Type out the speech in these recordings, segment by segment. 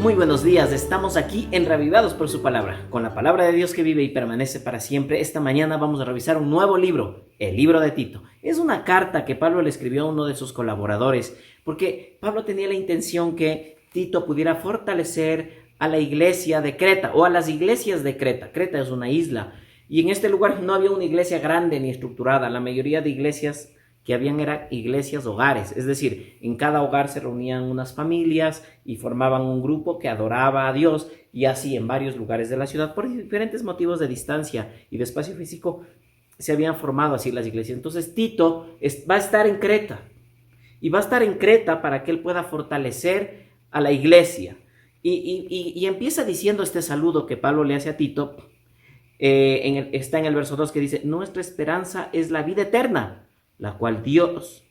Muy buenos días, estamos aquí en Reavivados por su palabra, con la palabra de Dios que vive y permanece para siempre. Esta mañana vamos a revisar un nuevo libro, el libro de Tito. Es una carta que Pablo le escribió a uno de sus colaboradores, porque Pablo tenía la intención que Tito pudiera fortalecer a la iglesia de Creta, o a las iglesias de Creta. Creta es una isla, y en este lugar no había una iglesia grande ni estructurada. La mayoría de iglesias que habían eran iglesias hogares, es decir, en cada hogar se reunían unas familias y formaban un grupo que adoraba a Dios, y así en varios lugares de la ciudad, por diferentes motivos de distancia y de espacio físico, se habían formado así las iglesias. Entonces Tito va a estar en Creta, y va a estar en Creta para que él pueda fortalecer a la iglesia. Y empieza diciendo este saludo que Pablo le hace a Tito, está en el verso 2 que dice: nuestra esperanza es la vida eterna, la cual Dios,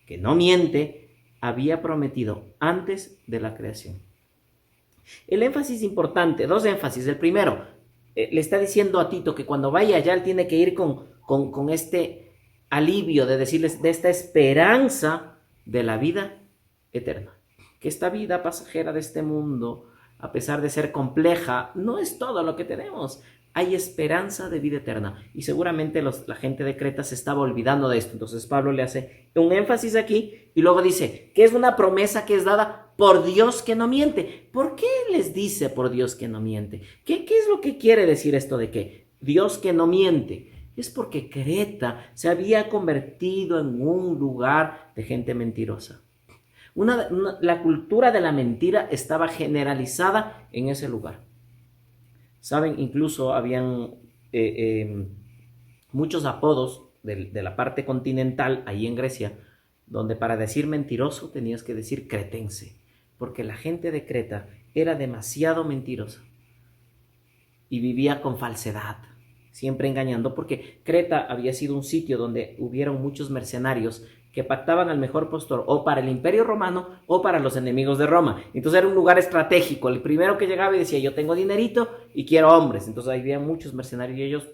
que no miente, había prometido antes de la creación. El énfasis importante, dos énfasis. El primero, le está diciendo a Tito que cuando vaya allá él tiene que ir con este alivio de decirles de esta esperanza de la vida eterna. Que esta vida pasajera de este mundo, a pesar de ser compleja, no es todo lo que tenemos. Hay esperanza de vida eterna, y seguramente la gente de Creta se estaba olvidando de esto. Entonces Pablo le hace un énfasis aquí y luego dice que es una promesa que es dada por Dios que no miente. ¿Por qué les dice por Dios que no miente? ¿Qué es lo que quiere decir esto de que Dios que no miente? Es porque Creta se había convertido en un lugar de gente mentirosa. La cultura de la mentira estaba generalizada en ese lugar. Saben, incluso habían muchos apodos de la parte continental, ahí en Grecia, donde para decir mentiroso tenías que decir cretense, porque la gente de Creta era demasiado mentirosa y vivía con falsedad, siempre engañando, porque Creta había sido un sitio donde hubieron muchos mercenarios que pactaban al mejor postor, o para el Imperio Romano o para los enemigos de Roma. Entonces era un lugar estratégico. El primero que llegaba y decía: yo tengo dinerito y quiero hombres. Entonces había muchos mercenarios y ellos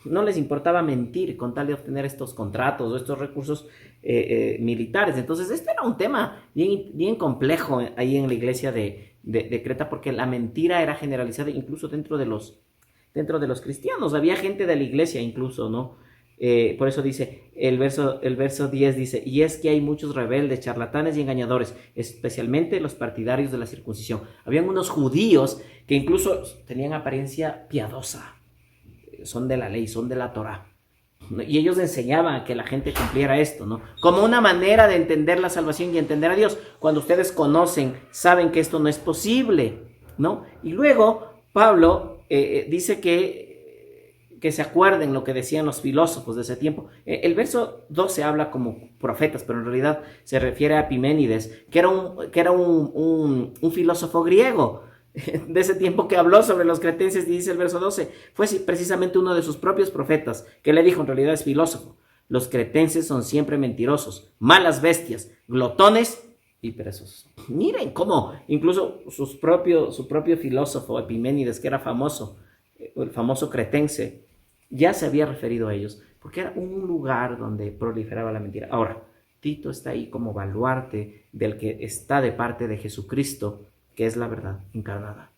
no les importaba mentir con tal de obtener estos contratos o estos recursos militares. Entonces este era un tema bien complejo ahí en la iglesia de Creta, porque la mentira era generalizada incluso dentro de los cristianos. Había gente de la iglesia incluso, ¿no? Por eso dice el verso 10, dice: y es que hay muchos rebeldes, charlatanes y engañadores, especialmente los partidarios de la circuncisión. Habían unos judíos que incluso tenían apariencia piadosa, son de la ley, son de la Torá, y ellos enseñaban a que la gente cumpliera esto, ¿no? Como una manera de entender la salvación y entender a Dios. Cuando ustedes conocen, saben que esto no es posible, ¿no? Y luego Pablo dice que se acuerden lo que decían los filósofos de ese tiempo. El verso 12 habla como profetas, pero en realidad se refiere a Epiménides, que era un filósofo griego de ese tiempo, que habló sobre los cretenses. Y dice el verso 12, fue precisamente uno de sus propios profetas que le dijo, en realidad es filósofo: los cretenses son siempre mentirosos, malas bestias, glotones y perezosos. Miren cómo incluso su propio filósofo Epiménides, que era famoso, el famoso cretense, ya se había referido a ellos, porque era un lugar donde proliferaba la mentira. Ahora, Tito está ahí como baluarte del que está de parte de Jesucristo, que es la verdad encarnada.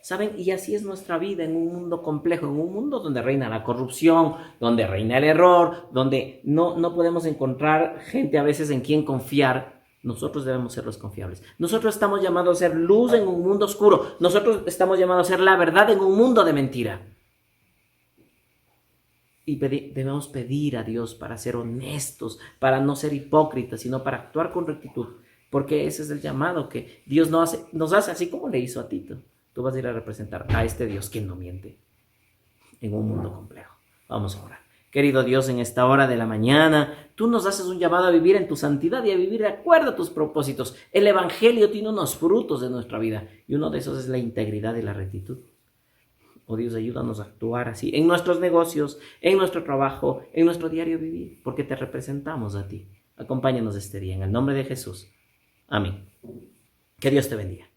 ¿Saben? Y así es nuestra vida en un mundo complejo, en un mundo donde reina la corrupción, donde reina el error, donde no podemos encontrar gente a veces en quien confiar. Nosotros debemos ser los confiables. Nosotros estamos llamados a ser luz en un mundo oscuro. Nosotros estamos llamados a ser la verdad en un mundo de mentira. Y debemos pedir a Dios para ser honestos, para no ser hipócritas, sino para actuar con rectitud, porque ese es el llamado que Dios nos hace, así como le hizo a Tito. Tú vas a ir a representar a este Dios que no miente en un mundo complejo. Vamos a orar. Querido Dios, en esta hora de la mañana, tú nos haces un llamado a vivir en tu santidad y a vivir de acuerdo a tus propósitos. El Evangelio tiene unos frutos de nuestra vida, y uno de esos es la integridad y la rectitud. Oh Dios, ayúdanos a actuar así en nuestros negocios, en nuestro trabajo, en nuestro diario vivir, porque te representamos a ti. Acompáñanos este día, en el nombre de Jesús. Amén. Que Dios te bendiga.